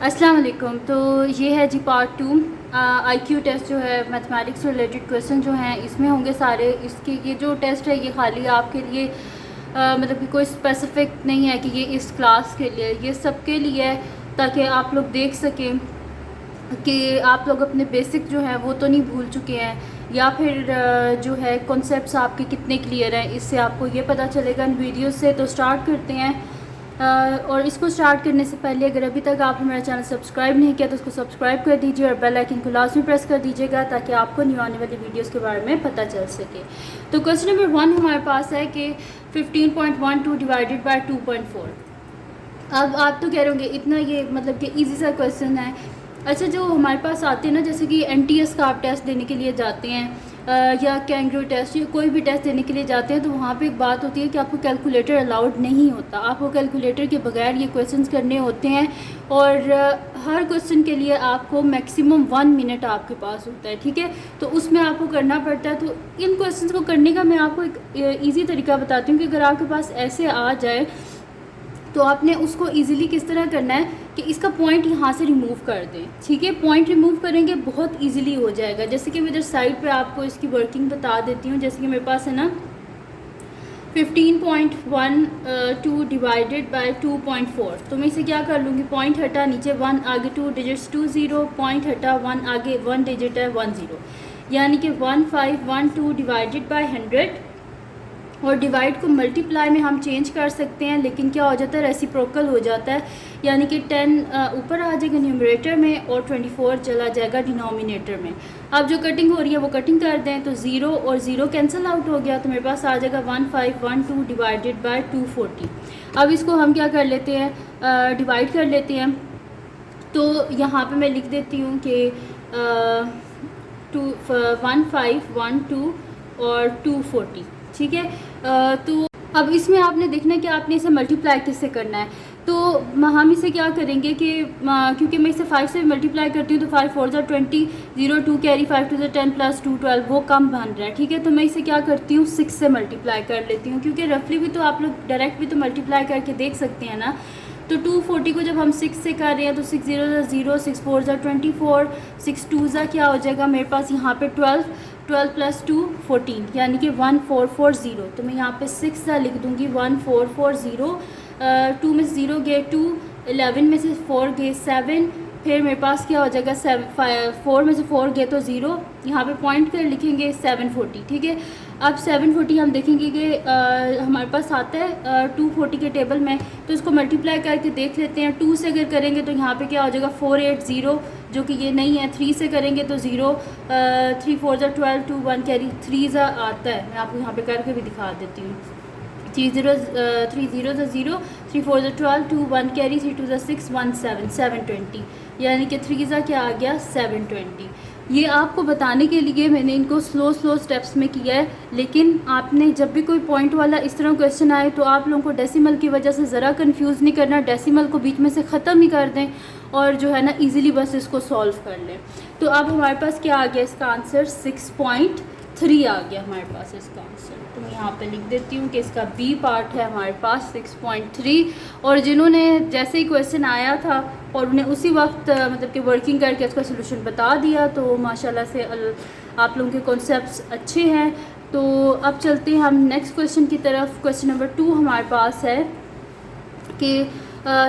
अस्सलाम वालेकुम। तो ये है जी पार्ट 2। आईक्यू टेस्ट जो है मैथमेटिक्स से रिलेटेड क्वेश्चन जो हैं इसमें होंगे सारे। इसके ये जो टेस्ट है ये खाली आपके लिए मतलब कि कोई स्पेसिफिक नहीं है कि ये इस क्लास के लिए, ये सबके लिए है ताकि आप लोग देख सकें कि आप लोग अपने बेसिक जो है वो तो नहीं भूल चुके हैं या फिर जो है कॉन्सेप्ट्स आपके कितने क्लियर हैं, इससे आपको ये पता चलेगा इन वीडियो से। तो स्टार्ट करते हैं। और इसको स्टार्ट करने से पहले अगर अभी तक आपने मेरा चैनल सब्सक्राइब नहीं किया तो उसको सब्सक्राइब कर दीजिए और बेल आइकन को लाजमी प्रेस कर दीजिएगा ताकि आपको न्यू आने वाली वीडियोस के बारे में पता चल सके। तो क्वेश्चन नंबर 1 हमारे पास है कि 15.12 डिवाइडेड बाय 2.4। अब आप तो कह रहे होंगे इतना ये मतलब कि ईजी सा क्वेश्चन है। अच्छा, जो हमारे पास आते हैं ना, जैसे कि NTS का आप टेस्ट देने के लिए जाते हैं या कैंगरू टेस्ट या कोई भी टेस्ट देने के लिए जाते हैं तो वहाँ पे एक बात होती है कि आपको कैलकुलेटर अलाउड नहीं होता। आपको कैलकुलेटर के बगैर ये क्वेश्चंस करने होते हैं और हर क्वेश्चन के लिए आपको मैक्सिमम 1 मिनट आपके पास होता है, ठीक है। तो उसमें आपको करना पड़ता है। तो इन क्वेश्चंस को करने का मैं आपको एक ईजी तरीका बताती हूँ कि अगर आपके पास ऐसे आ जाए तो आपने उसको इजीली किस तरह करना है कि इसका पॉइंट यहाँ से रिमूव कर दें, ठीक है। पॉइंट रिमूव करेंगे बहुत इजीली हो जाएगा। जैसे कि मैं इधर साइड पे आपको इसकी वर्किंग बता देती हूँ। जैसे कि मेरे पास है ना 15.12 डिवाइडेड बाय 2.4। तो मैं इसे क्या कर लूँगी, पॉइंट हटा, नीचे 1 आगे 2 डिजिट्स 2 0, पॉइंट हटा 1 आगे 1 डिजिट है 1 0, यानी कि 1512 डिवाइडेड बाय 100। और डिवाइड को मल्टीप्लाई में हम चेंज कर सकते हैं, लेकिन क्या हो जाता है, रेसिप्रोकल हो जाता है, यानी कि 10 ऊपर आ जाएगा न्यूमरेटर में और 24 चला जाएगा डिनोमिनेटर में। अब जो कटिंग हो रही है वो कटिंग कर दें तो 0 और 0 कैंसिल आउट हो गया, तो मेरे पास आ जाएगा 1512 डिवाइडेड बाय 240। अब इसको हम क्या कर लेते हैं, डिवाइड कर लेते हैं। तो यहाँ पे मैं लिख देती हूँ कि 1512 और 240, ठीक है। तो अब इसमें आपने देखना है कि आपने इसे मल्टीप्लाई किससे करना है। तो हम इसे क्या करेंगे कि क्योंकि मैं इसे 5 से मल्टीप्लाई करती हूँ तो 5 4 ज़ा 20, 0 2 कैरी 5 2 ज़ा 10 प्लस 2 12, वो कम बन रहा है, ठीक है। तो मैं इसे क्या करती हूँ 6 से मल्टीप्लाई कर लेती हूँ, क्योंकि रफली भी तो आप लोग डायरेक्ट भी तो मल्टीप्लाई करके देख सकते हैं ना। तो 240 को जब हम 6 से कर रहे हैं तो 6 0 ज़ा 0, 6 4 ज़ा 24, 6 2 ज़ा क्या हो जाएगा मेरे पास यहाँ पे 12 प्लस 2 14, यानी कि 1440। तो मैं यहाँ पे 6 सा लिख दूँगी 1440। 2 में से 0 गए 2, 11 में से 4 गए 7, फिर मेरे पास क्या हो जाएगा 4 में से 4 गए तो 0, यहाँ पे पॉइंट कर लिखेंगे 740, ठीक है। अब 740 हम देखेंगे कि हमारे पास आता है 240 के टेबल में, तो इसको मल्टीप्लाई करके देख लेते हैं। 2 से अगर करेंगे तो यहाँ पे क्या हो जाएगा 480, जो कि ये नहीं है। 3 से करेंगे तो 0, 3 4 ज़ा 12, 2 1 कैरी 3 ज़ा आता है। मैं आपको यहाँ पे करके भी दिखा देती हूँ। 3 0 ज़ा 0, 3 4 ज़ा 12, 2 1 कैरी 3 2 ज़ा 6 1 7 720, यानी कि 3 ज़ा क्या आ गया 720। ये आपको बताने के लिए मैंने इनको स्लो स्टेप्स में किया है, लेकिन आपने जब भी कोई पॉइंट वाला इस तरह क्वेश्चन आए तो आप लोगों को डेसिमल की वजह से ज़रा कंफ्यूज नहीं करना। डेसिमल को बीच में से ख़त्म ही कर दें और जो है ना इजीली बस इसको सॉल्व कर लें। तो अब हमारे पास क्या आ गया, इसका आंसर 6.3 आ गया हमारे पास इसका आंसर। तो मैं यहाँ पे लिख देती हूँ कि इसका बी पार्ट है हमारे पास 6.3। और जिन्होंने जैसे ही क्वेश्चन आया था और उन्हें उसी वक्त मतलब कि वर्किंग करके उसका सोल्यूशन बता दिया, तो माशाल्लाह से आप लोगों के कॉन्सेप्ट्स अच्छे हैं। तो अब चलते हैं हम नेक्स्ट क्वेश्चन की तरफ। क्वेश्चन नंबर 2 हमारे पास है कि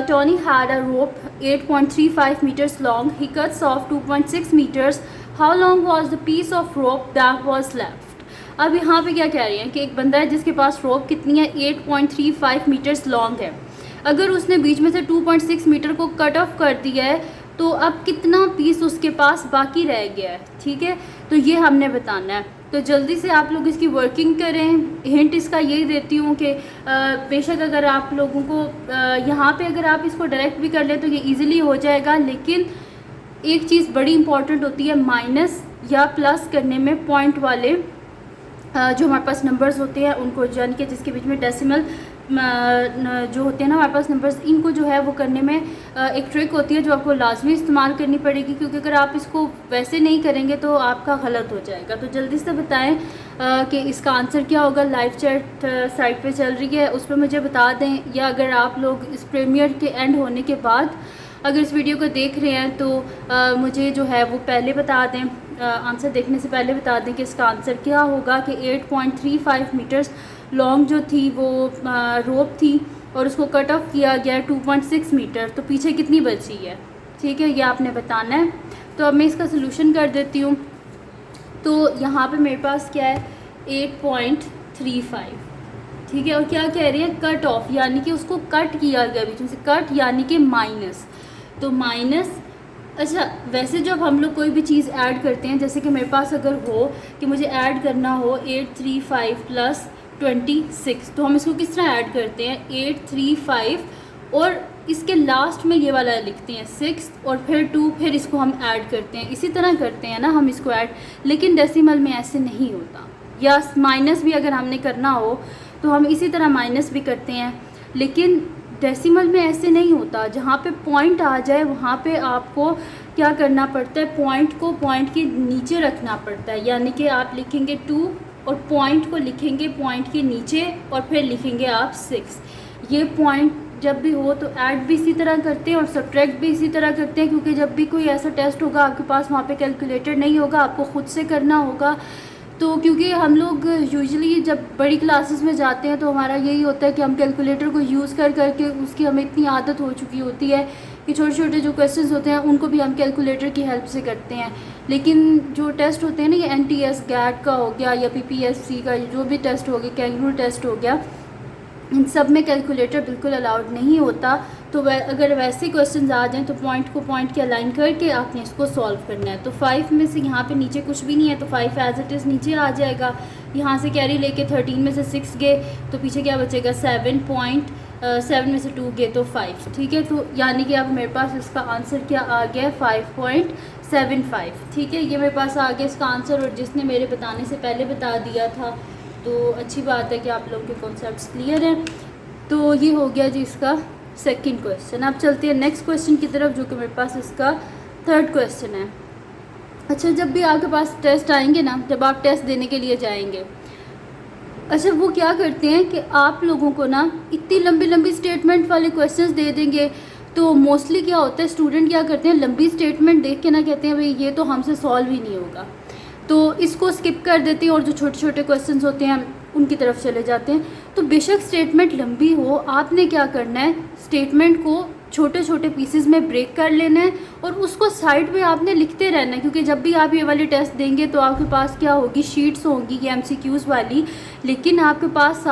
Tony had a rope 8.35 meters long. He cuts off 2.6 meters. How long was the piece of rope that was left? अब यहाँ पे क्या कह रही हैं कि एक बंदा है जिसके पास रोप कितनी है 8.35 मीटर्स लॉन्ग है। अगर उसने बीच में से 2.6 मीटर को कट ऑफ कर दिया है तो अब कितना पीस उसके पास बाकी रह गया है, ठीक है। तो ये हमने बताना है। तो जल्दी से आप लोग इसकी वर्किंग करें। हिंट इसका यही देती हूँ कि बेशक अगर आप लोगों को यहाँ पे अगर आप इसको डायरेक्ट भी कर लें तो ये इजीली हो जाएगा, लेकिन एक चीज़ बड़ी इंपॉर्टेंट होती है माइनस या प्लस करने में। पॉइंट वाले जो हमारे पास नंबर्स होते हैं उनको जान के, जिसके बीच में डेसिमल जो होते हैं ना हमारे पास नंबर्स, इनको जो है वो करने में एक ट्रिक होती है जो आपको लाजमी इस्तेमाल करनी पड़ेगी, क्योंकि अगर आप इसको वैसे नहीं करेंगे तो आपका गलत हो जाएगा। तो जल्दी से बताएं कि इसका आंसर क्या होगा। लाइव चैट साइट पे चल रही है, उस पर मुझे बता दें, या अगर आप लोग इस प्रीमियर के एंड होने के बाद अगर इस वीडियो को देख रहे हैं तो मुझे जो है वो पहले बता दें, आंसर देखने से पहले बता दें कि इसका आंसर क्या होगा कि 8.35 मीटर्स लॉन्ग जो थी वो रोप थी और उसको कट ऑफ किया गया 2.6 मीटर, तो पीछे कितनी बची है। ठीक है, ये आपने बताना है। तो अब मैं इसका सलूशन कर देती हूँ। तो यहाँ पे मेरे पास क्या है 8.35, ठीक है, और क्या कह रही है कट ऑफ, यानी कि उसको कट किया गया बीच में से, कट यानी कि माइनस, तो माइनस। अच्छा, वैसे जब हम लोग कोई भी चीज़ ऐड करते हैं, जैसे कि मेरे पास अगर हो कि मुझे ऐड करना हो 835 प्लस 26, तो हम इसको किस तरह ऐड करते हैं 835 और इसके लास्ट में ये वाला लिखते हैं 6 और फिर 2, फिर इसको हम ऐड करते हैं, इसी तरह करते हैं ना हम इसको ऐड। लेकिन डेसिमल में ऐसे नहीं होता, या माइनस भी अगर हमने करना हो तो हम इसी तरह माइनस भी करते हैं, लेकिन डेसिमल में ऐसे नहीं होता। जहाँ पे पॉइंट आ जाए वहाँ पे आपको क्या करना पड़ता है, पॉइंट को पॉइंट के नीचे रखना पड़ता है, यानी कि आप लिखेंगे 2 और पॉइंट को लिखेंगे पॉइंट के नीचे और फिर लिखेंगे आप 6। ये पॉइंट जब भी हो तो ऐड भी इसी तरह करते हैं और सब्ट्रैक्ट भी इसी तरह करते हैं, क्योंकि जब भी कोई ऐसा टेस्ट होगा आपके पास वहाँ पे कैलकुलेटर नहीं होगा, आपको ख़ुद से करना होगा। तो क्योंकि हम लोग यूजुअली जब बड़ी क्लासेस में जाते हैं तो हमारा यही होता है कि हम कैलकुलेटर को यूज़ कर करके उसकी हमें इतनी आदत हो चुकी होती है कि छोटे छोटे जो क्वेश्चंस होते हैं उनको भी हम कैलकुलेटर की हेल्प से करते हैं। लेकिन जो टेस्ट होते हैं ना, ये NTS गैट का हो गया या PPSC का जो भी टेस्ट हो गया, कैंगरू टेस्ट हो गया, इन सब में कैलकुलेटर बिल्कुल अलाउड नहीं होता। तो अगर वैसे क्वेश्चंस आ जाएं तो पॉइंट को पॉइंट के अलाइन करके आपने इसको सॉल्व करना है। तो 5 में से यहाँ पे नीचे कुछ भी नहीं है तो 5 एज इट इज़ नीचे आ जाएगा। यहाँ से कैरी लेके 13 में से 6 गए तो पीछे क्या बचेगा 7 में से 2 गए तो 5। ठीक है, तो यानी कि अब मेरे पास इसका आंसर क्या आ गया 5.75। ठीक है, ये मेरे पास आ गया इसका आंसर, और जिसने मेरे बताने से पहले बता दिया था तो अच्छी बात है कि आप लोगों के कॉन्सेप्ट्स क्लियर हैं। तो ये हो गया जी इसका सेकंड क्वेश्चन। अब चलते हैं नेक्स्ट क्वेश्चन की तरफ, जो कि मेरे पास इसका थर्ड क्वेश्चन है। अच्छा, जब भी आपके पास टेस्ट आएंगे ना, जब आप टेस्ट देने के लिए जाएंगे, अच्छा वो क्या करते हैं कि आप लोगों को ना इतनी लंबी लंबी स्टेटमेंट वाले क्वेश्चंस दे देंगे। तो मोस्टली क्या होता है, स्टूडेंट क्या करते हैं, लंबी स्टेटमेंट देख के ना कहते हैं भाई ये तो हमसे सॉल्व ही नहीं होगा, तो इसको स्किप कर देते हैं और जो छोटे छोटे क्वेश्चंस होते हैं उनकी तरफ चले जाते हैं। तो बेशक स्टेटमेंट लंबी हो, आपने क्या करना है, स्टेटमेंट को छोटे छोटे पीसेस में ब्रेक कर लेना है और उसको साइड पे आपने लिखते रहना है, क्योंकि जब भी आप ये वाली टेस्ट देंगे तो आपके पास क्या होगी, शीट्स होंगी ये MCQs वाली, लेकिन आपके पास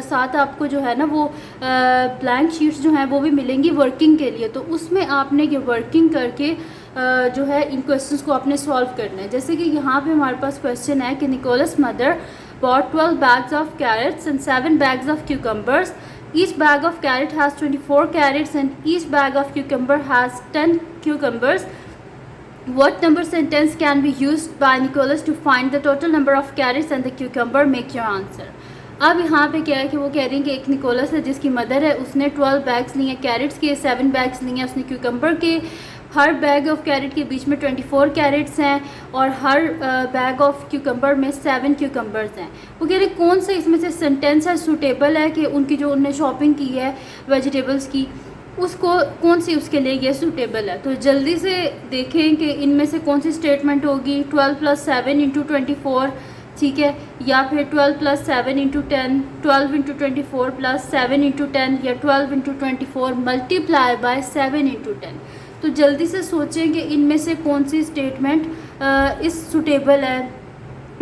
साथ आपको जो है ना वो ब्लैंक शीट्स जो हैं वो भी मिलेंगी वर्किंग के लिए। तो उसमें आपने ये वर्किंग करके जो है इन क्वेश्चंस को आपने सॉल्व करना है। जैसे कि यहाँ पे हमारे पास क्वेश्चन है कि Nicholas mother bought 12 bags of carrots and 7 bags of cucumbers. Each bag of carrot has 24 carrots and each bag of cucumber has 10 cucumbers. What number sentence can be used by Nicholas to find the total number of carrots and the cucumber? Make your answer. अब यहाँ पे क्या है कि वो कह रही हैं कि एक निकोलस है जिसकी मदर है, उसने 12 बैग्स लिए कैरेट्स के, 7 बैग्स लिए उसने क्यूकम्बर के। हर बैग ऑफ कैरेट के बीच में 24 कैरेट्स हैं और हर बैग ऑफ क्यूकम्बर में 7 क्यूकम्बर्स हैं। वो कह रहे कौन सा इसमें से सेंटेंस है सूटेबल है कि उनकी जो उन्होंने शॉपिंग की है वेजिटेबल्स की, उसको कौन सी उसके लिए ये सूटेबल है। तो जल्दी से देखें कि इनमें से कौन सी स्टेटमेंट होगी, 12 + 7 × 24, ठीक है, या फिर 12 + 7 × 10, 12 × 24 + 7 × 10, या 12 × 24 मल्टीप्लाई बाय 7 × 10। तो जल्दी से सोचें कि इनमें से कौन सी स्टेटमेंट इस सूटेबल है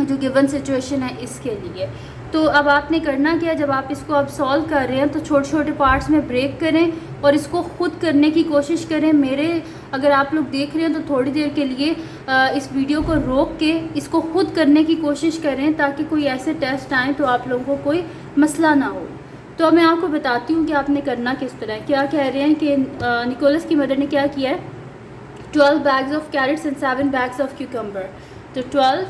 जो गिवन सिचुएशन है इसके लिए। तो अब आपने करना क्या है, जब आप इसको अब सॉल्व कर रहे हैं तो छोटे छोटे पार्ट्स में ब्रेक करें और इसको ख़ुद करने की कोशिश करें। मेरे अगर आप लोग देख रहे हैं तो थोड़ी देर के लिए इस वीडियो को रोक के इसको ख़ुद करने की कोशिश करें, ताकि कोई ऐसे टेस्ट आए तो आप लोगों को कोई मसला ना हो। तो अब मैं आपको बताती हूँ कि आपने करना किस तरह। क्या कह रहे हैं कि निकोलस की मदर ने क्या किया है, 12 bags of carrots and 7 bags of cucumber। तो 12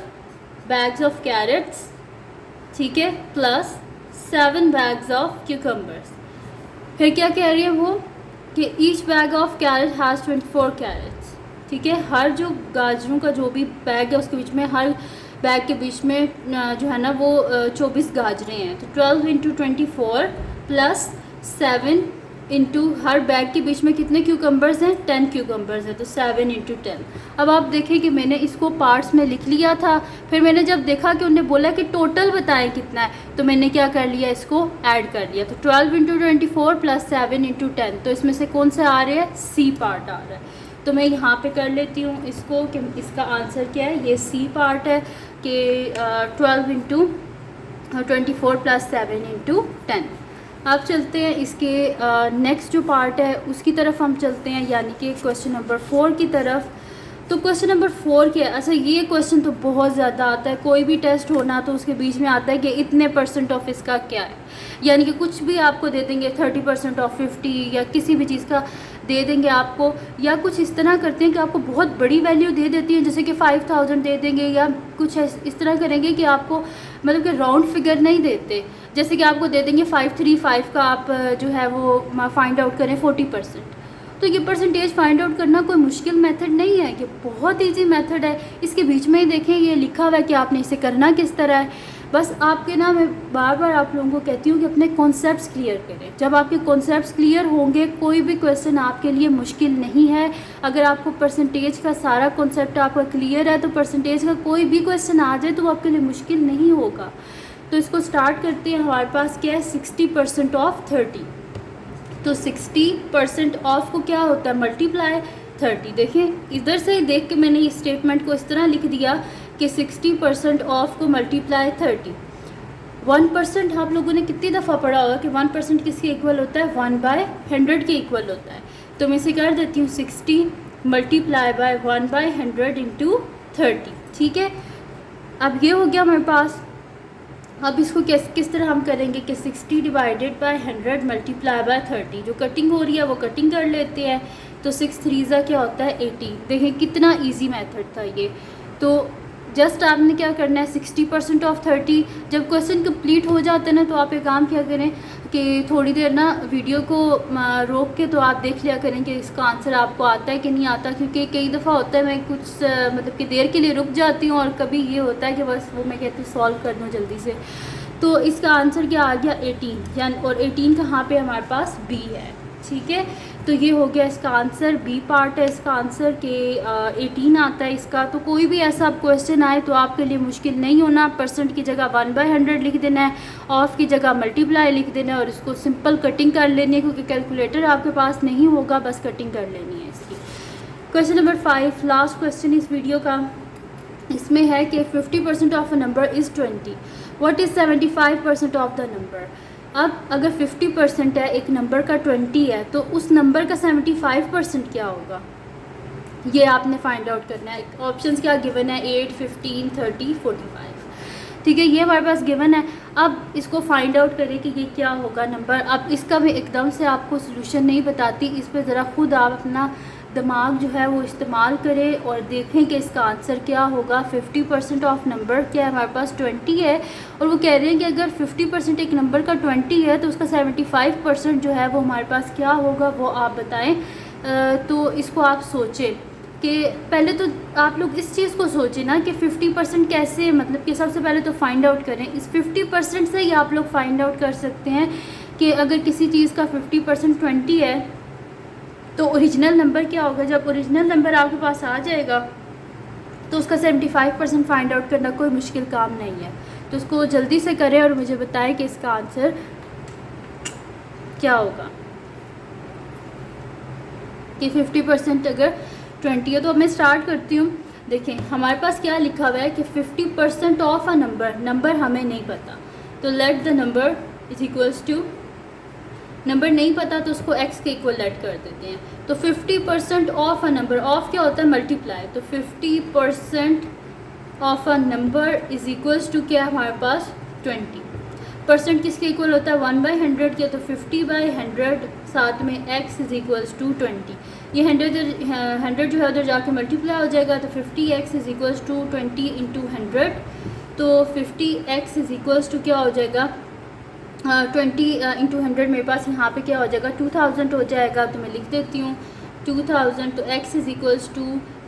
bags of carrots, ठीक है, प्लस 7 bags of cucumbers। फिर क्या कह रही है वो कि each bag of carrot has 24 carrots। ठीक है, हर जो गाजरों का जो भी बैग है उसके बीच में, हर बैग के बीच में जो है ना वो 24 गाजरें हैं। तो 12 × 24 + 7 इंटू हर बैग के बीच में कितने क्यूकम्बर्स हैं, 10 क्यूकम्बर्स हैं, तो 7 इंटू 10। अब आप देखें कि मैंने इसको पार्ट्स में लिख लिया था, फिर मैंने जब देखा कि उन्होंने बोला कि टोटल बताएं कितना है, तो मैंने क्या कर लिया, इसको ऐड कर लिया। तो 12 इंटू 24 प्लस 7 इंटू 10, तो इसमें से कौन सा आ रहा है, सी पार्ट आ रहा है। तो मैं यहाँ पे कर लेती हूँ इसको कि इसका आंसर क्या है, ये सी पार्ट है कि 12 इंटू 24 प्लस 7 इंटू 10। अब चलते हैं इसके नेक्स्ट जो पार्ट है उसकी तरफ हम चलते हैं, यानी कि क्वेश्चन नंबर 4 की तरफ। तो क्वेश्चन नंबर 4 क्या है, अच्छा ये क्वेश्चन तो बहुत ज़्यादा आता है, कोई भी टेस्ट होना तो उसके बीच में आता है कि इतने % ऑफ इसका क्या है, यानी कि कुछ भी आपको दे देंगे 30% ऑफ 50 या किसी भी चीज़ का दे देंगे आपको, या कुछ इस तरह करते हैं कि आपको बहुत बड़ी वैल्यू दे देती है, जैसे कि 5000 दे देंगे, या कुछ इस तरह करेंगे कि आपको मतलब कि राउंड फिगर नहीं देते, जैसे कि आपको दे देंगे 535 का आप जो है वो फाइंड आउट करें 40%। तो ये परसेंटेज फाइंड आउट करना कोई मुश्किल मेथड नहीं है, ये बहुत इजी मेथड है। इसके बीच में ही देखें ये लिखा हुआ है कि आपने इसे करना किस तरह है। बस आपके ना, मैं बार बार आप लोगों को कहती हूँ कि अपने कॉन्सेप्ट्स क्लियर करें। जब आपके कॉन्सेप्ट्स क्लियर होंगे कोई भी क्वेश्चन आपके लिए मुश्किल नहीं है। अगर आपको परसेंटेज का सारा कॉन्सेप्ट आपका क्लियर है तो परसेंटेज का कोई भी क्वेश्चन आ जाए तो वो आपके लिए मुश्किल नहीं होगा। तो इसको स्टार्ट करते हैं। हमारे पास क्या है, 60% ऑफ 30। तो 60% ऑफ को क्या होता है, मल्टीप्लाई 30। देखें इधर से ही देख के मैंने इस स्टेटमेंट को इस तरह लिख दिया कि 60% ऑफ को मल्टीप्लाई 30। 1% आप लोगों ने कितनी दफ़ा पढ़ा होगा कि 1% किसके इक्वल होता है, 1/100 के इक्वल होता है। तो मैं इसे कर देती हूँ 60 मल्टीप्लाई बाय 1/100 इंटू 30। ठीक है, अब ये हो गया हमारे पास। अब इसको किस तरह हम करेंगे कि 60 डिवाइडेड बाय 100 मल्टीप्लाई बाय 30। जो कटिंग हो रही है वो कटिंग कर लेते हैं। तो 6 3 क्या होता है, 80। देखें कितना इजी मेथड था ये। तो जस्ट आपने क्या करना है, 60% ऑफ 30। जब क्वेश्चन कंप्लीट हो जाता है ना तो आप एक काम क्या करें कि थोड़ी देर ना वीडियो को रोक के तो आप देख लिया करें कि इसका आंसर आपको आता है कि नहीं आता, क्योंकि कई दफ़ा होता है मैं कुछ मतलब कि देर के लिए रुक जाती हूँ और कभी ये होता है कि बस वो मैं कहती हूँ सॉल्व कर दूँ जल्दी से। तो इसका आंसर क्या आ गया, 18। यानी और 18 कहाँ पे हमारे पास, बी है। ठीक है, तो ये हो गया इसका आंसर, बी पार्ट है इसका आंसर के 18 आता है इसका। तो कोई भी ऐसा क्वेश्चन आए तो आपके लिए मुश्किल नहीं होना। परसेंट की जगह 1/100 लिख देना है, ऑफ की जगह मल्टीप्लाई लिख देना है और इसको सिंपल कटिंग कर लेनी है, क्योंकि कैलकुलेटर आपके पास नहीं होगा, बस कटिंग कर लेनी है इसकी। क्वेश्चन नंबर 5, लास्ट क्वेश्चन इस वीडियो का। इसमें है कि 50% of a number is 20, what is 75% of the number. अब अगर 50% है एक नंबर का 20 है तो उस नंबर का 75% क्या होगा, ये आपने फाइंड आउट करना है। ऑप्शंस क्या गिवन है, 8, 15, 30, 45। ठीक है, ये हमारे पास गिवन है। अब इसको फाइंड आउट करें कि ये क्या होगा नंबर। अब इसका मैं एकदम से आपको सोल्यूशन नहीं बताती, इस पर ज़रा खुद आप अपना दिमाग जो है वो इस्तेमाल करें और देखें कि इसका आंसर क्या होगा। 50% ऑफ नंबर क्या है, हमारे पास 20 है, और वो कह रहे हैं कि अगर 50% एक नंबर का 20 है तो उसका 75% जो है वो हमारे पास क्या होगा, वो आप बताएं। तो इसको आप सोचें कि पहले तो आप लोग इस चीज़ को सोचें ना कि 50% कैसे, मतलब कि सबसे पहले तो फाइंड आउट करें। इस 50% से ही आप लोग फाइंड आउट कर सकते हैं कि अगर किसी चीज़ का 50% 20 है तो ओरिजिनल नंबर क्या होगा। जब ओरिजिनल नंबर आपके पास आ जाएगा तो उसका 75% फाइंड आउट करना कोई मुश्किल काम नहीं है। तो उसको जल्दी से करें और मुझे बताएं कि इसका आंसर क्या होगा, कि 50% अगर 20 है। तो अब मैं स्टार्ट करती हूँ। देखें हमारे पास क्या लिखा हुआ है कि 50% ऑफ अ नंबर हमें नहीं पता, तो let the number is equals to, number नहीं पता तो उसको x के इक्वल लेट कर देते हैं। तो 50% ऑफ अ नंबर, ऑफ क्या होता है, मल्टीप्लाई। तो 50% of a number is equals to क्या है हमारे पास, 20। परसेंट किसके इक्वल होता है, 1/100 के। तो 50/100 साथ में x इज इक्वल्स टू 20। ये 100 जो है उधर जाके मल्टीप्लाई हो जाएगा। तो 50x is equals to 20 into 100। तो 50x इज इक्वल्स टू क्या हो जाएगा, 20 इंटू 100 मेरे पास यहाँ पे क्या हो जाएगा, 2000 हो जाएगा। तो मैं लिख देती हूँ 2000। तो x is equals to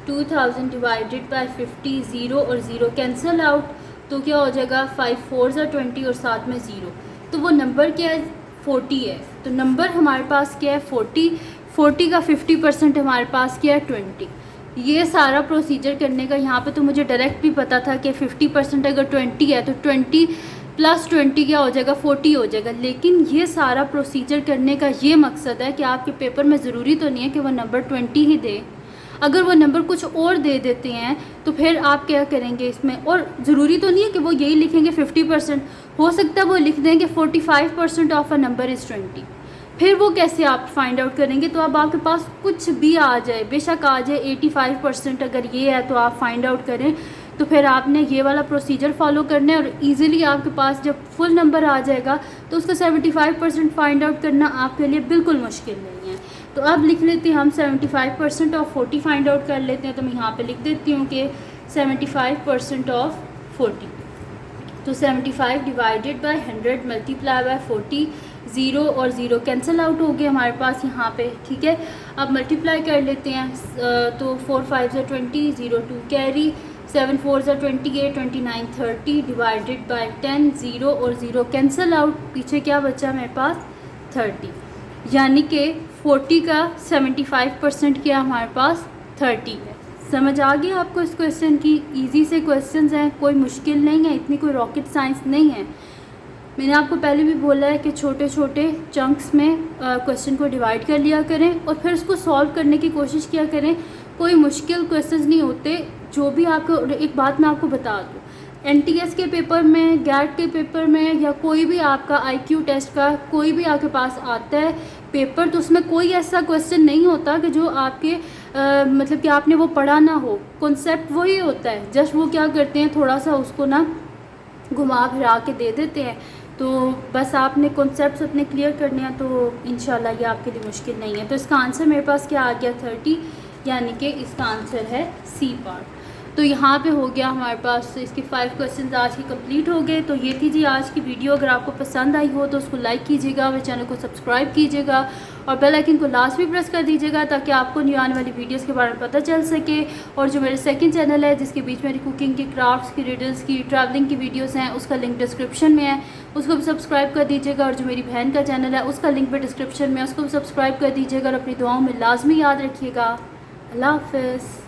2000 divided by 50, 0 और 0 कैंसिल आउट। तो क्या हो जाएगा, 5 4 20 और साथ में 0। तो वो नंबर क्या है, 40 है, तो नंबर हमारे पास क्या है 40, 40 का 50% हमारे पास क्या है 20। ये सारा प्रोसीजर करने का यहाँ पे तो मुझे डायरेक्ट भी पता था कि 50% अगर 20 है तो 20 + 20 क्या हो जाएगा 40 हो जाएगा। लेकिन ये सारा प्रोसीजर करने का ये मकसद है कि आपके पेपर में ज़रूरी तो नहीं है कि वो नंबर 20 ही दे। अगर वो नंबर कुछ और दे देते हैं तो फिर आप क्या करेंगे इसमें, और ज़रूरी तो नहीं है कि वो यही लिखेंगे 50%, हो सकता है वो लिख दें कि 45% ऑफ अ नंबर इज़ 20। फिर वो कैसे आप फाइंड आउट करेंगे? तो अब आपके पास कुछ भी आ जाए, बेशक आ जाए 85% अगर ये है तो आप फाइंड आउट करें, तो फिर आपने ये वाला प्रोसीजर फॉलो करना है और इजीली आपके पास जब फुल नंबर आ जाएगा तो उसका 75% फाइंड आउट करना आपके लिए बिल्कुल मुश्किल नहीं है। तो अब लिख लेते हैं हम 75% ऑफ 40 फाइंड आउट कर लेते हैं। तो मैं यहाँ पे लिख देती हूँ कि 75% ऑफ 40, तो 75 डिवाइडेड बाय 100 मल्टीप्लाई बाय 40, 0 और 0 कैंसिल आउट हो गए हमारे पास यहाँ पे, ठीक है। अब मल्टीप्लाई कर लेते हैं, तो 4 5 ज़ा 20, 0 2 कैरी, 7 4 ज़ा 28, 29 30 डिवाइडेड बाय 10, 0 और 0 कैंसिल आउट, पीछे क्या बचा मेरे पास 30, यानी कि 40 का 75% क्या हमारे पास 30 है। समझ आ गई आपको इस क्वेश्चन की? इजी से क्वेश्चंस हैं, कोई मुश्किल नहीं है, इतनी कोई रॉकेट साइंस नहीं है। मैंने आपको पहले भी बोला है कि छोटे छोटे चंक्स में क्वेश्चन को डिवाइड कर लिया करें और फिर उसको सॉल्व करने की कोशिश किया करें। कोई मुश्किल क्वेश्चंस नहीं होते। जो भी आपको, एक बात मैं आपको बता दूँ, NTS के पेपर में, गैट के पेपर में, या कोई भी आपका IQ टेस्ट का कोई भी आपके पास आता है पेपर, तो उसमें कोई ऐसा क्वेश्चन नहीं होता कि जो आपके मतलब कि आपने वो पढ़ा ना हो। कॉन्सेप्ट वही होता है, जस्ट वो क्या करते हैं थोड़ा सा उसको ना घुमा फिरा के दे देते हैं। तो बस आपने कॉन्सेप्ट्स अपने क्लियर करने हैं, तो इंशाल्लाह ये आपके लिए मुश्किल नहीं है। तो इसका आंसर मेरे पास क्या आ गया 30, यानी कि इसका आंसर है सी पार्ट। तो यहाँ पे हो गया हमारे पास, इसके 5 क्वेश्चंस आज की कंप्लीट हो गए। तो ये थी जी आज की वीडियो। अगर आपको पसंद आई हो तो उसको लाइक कीजिएगा, मेरे चैनल को सब्सक्राइब कीजिएगा और बेल आइकन को लास्ट भी प्रेस कर दीजिएगा ताकि आपको न्यू आने वाली वीडियोस के बारे में पता चल सके। और जो मेरे सेकंड चैनल है जिसके बीच मेरी कुकिंग की, क्राफ्ट्स की, रिडल्स की, ट्रैवलिंग की वीडियोस हैं, उसका लिंक डिस्क्रिप्शन में है, उसको भी सब्सक्राइब कर दीजिएगा। और जो मेरी बहन का चैनल है उसका लिंक भी डिस्क्रिप्शन में है, उसको भी सब्सक्राइब कर दीजिएगा। और अपनी दुआओं में लाजमी याद रखिएगा। अल्लाह हाफ़िज़।